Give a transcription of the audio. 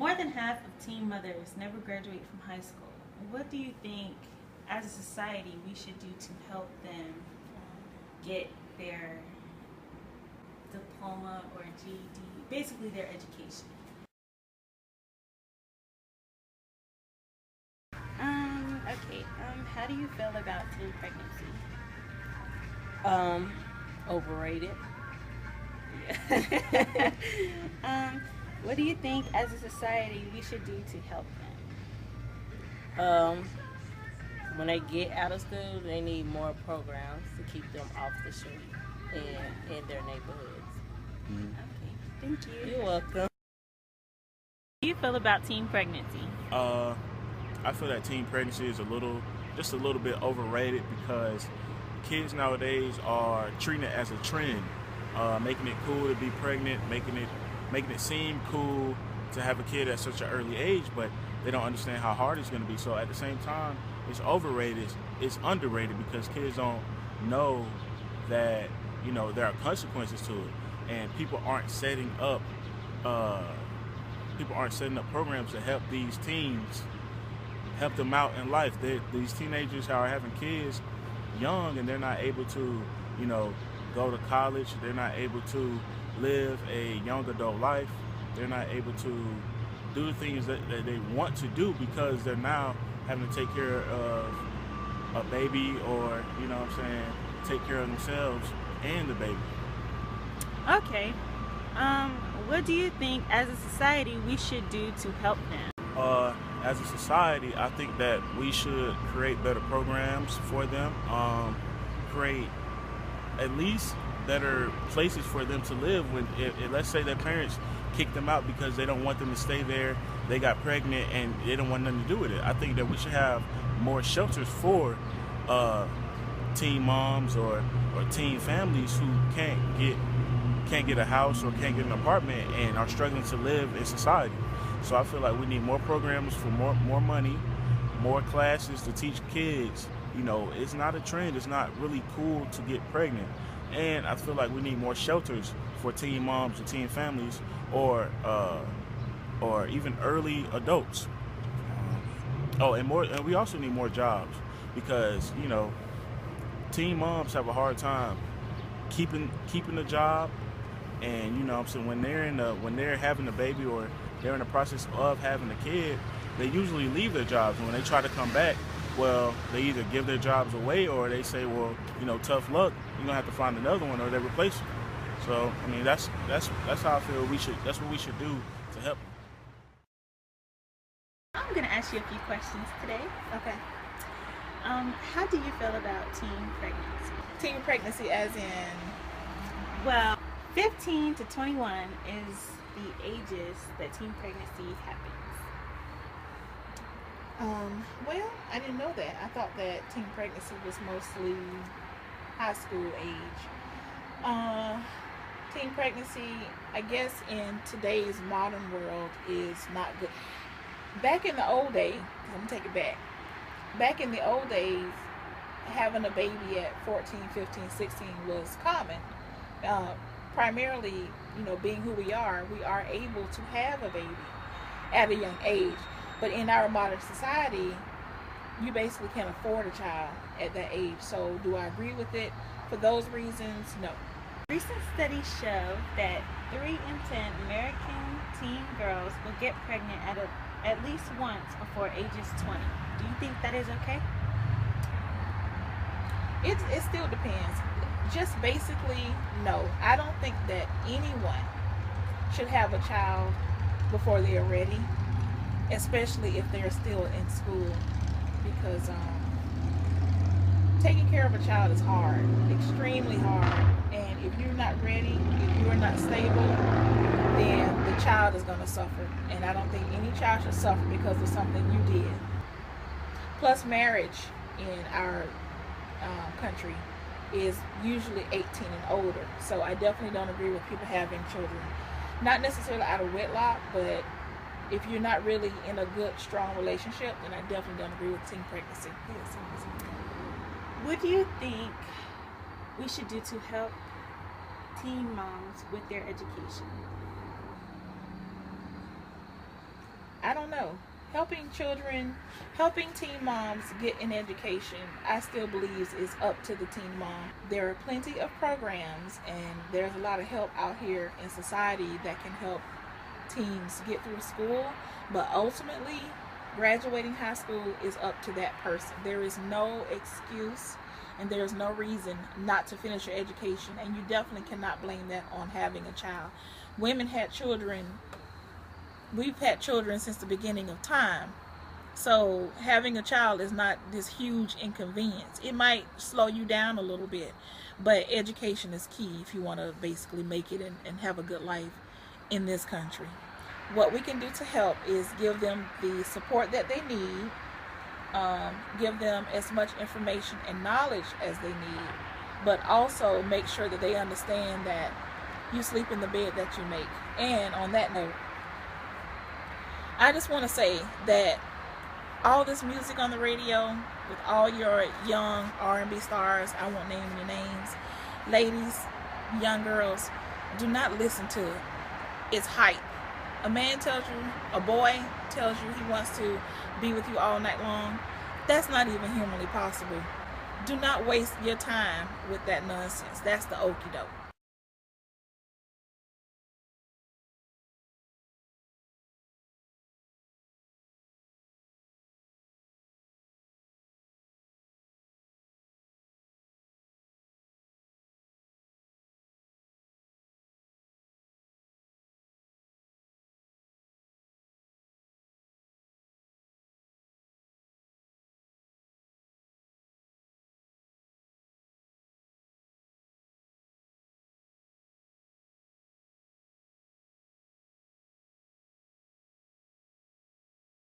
More than half of teen mothers never graduate from high school. What do you think, as a society, we should do to help them get their diploma or GED, basically their education? Okay. How do you feel about teen pregnancy? Um, Overrated. What do you think, as a society, we should do to help Um, when they get out of school, they need more programs to keep them off the street and in their neighborhoods. them? Okay, thank you. You're welcome. How do you feel about teen pregnancy? Uh, I feel that teen pregnancy is just a little bit overrated because kids nowadays are treating it as a trend, making it cool to be pregnant, making it seem cool to have a kid at such an early age, but they don't understand how hard it's going to be. So at the same time, it's overrated, it's underrated because kids don't know that there are consequences to it, and uh, people aren't setting up programs to help these teens, help them out in life. These teenagers are having kids young, and they're not able to, go to college. They're not able to live a young adult life. They're not able to do the things that they want to do because they're now having to take care of a baby, or take care of themselves and the baby. Okay. What do you think, as a society, we should do to help them? As a society, I think that we should create better programs for them, create at least better places for them to live. If let's say their parents kick them out because they don't want them to stay there, they got pregnant and they don't want nothing to do with it. I think that we should have more shelters for teen moms or teen families who can't get a house or can't get an apartment and are struggling to live in society. So I feel like we need more programs for more money, more classes to teach kids. It's not a trend. It's not really cool to get pregnant. And I feel like we need more shelters for teen moms and teen families, or even early adults. And we also need more jobs because teen moms have a hard time keeping a job, and when they're having a baby or they're in the process of having a kid, they usually leave their jobs. And when they try to come back, well, they either give their jobs away or they say, well, tough luck, you're gonna have to find another one, or they replace them. So I mean, that's how I feel that's what we should do to help them. I'm gonna ask you a few questions today. Okay. How do you feel about teen pregnancy? Teen pregnancy as in, Well, 15 to 21 is the ages that teen pregnancy happens. well, I didn't know that. I thought that teen pregnancy was mostly high school age. Teen pregnancy, I guess in today's modern world, is not good. Back in the old days, I'm gonna take it back. Back in the old days, having a baby at 14, 15, 16 was common. Primarily, being who we are able to have a baby at a young age. But in our modern society, you basically can't afford a child at that age. So do I agree with it? For those reasons, no. Recent studies show that 3 in 10 American teen girls will get pregnant at least once before ages 20. Do you think that is okay? It still depends. Just basically, no. I don't think that anyone should have a child before they're ready, especially if they're still in school, because taking care of a child is hard, extremely hard. And if you're not ready, if you're not stable, then the child is going to suffer. And I don't think any child should suffer because of something you did. Plus, marriage in our country is usually 18 and older. So I definitely don't agree with people having children. Not necessarily out of wedlock, but if you're not really in a good, strong relationship, then I definitely don't agree with teen pregnancy. What do you think we should do to help teen moms with their education? I don't know. Helping teen moms get an education, I still believe is up to the teen mom. There are plenty of programs and there's a lot of help out here in society that can help teens get through school, but ultimately graduating high school is up to that person. There is no excuse and there's no reason not to finish your education, and you definitely cannot blame that on having a child. Women had children, we've had children since the beginning of time, so having a child is not this huge inconvenience. It might slow you down a little bit, but education is key if you want to basically make it and have a good life in this country. What we can do to help is give them the support that they need, give them as much information and knowledge as they need, but also make sure that they understand that you sleep in the bed that you make. And on that note, I just want to say that all this music on the radio with all your young R&B stars, I won't name any names, ladies, young girls, do not listen to it. It's hype. A man tells you, a boy tells you he wants to be with you all night long. That's not even humanly possible. Do not waste your time with that nonsense. That's the okie doke.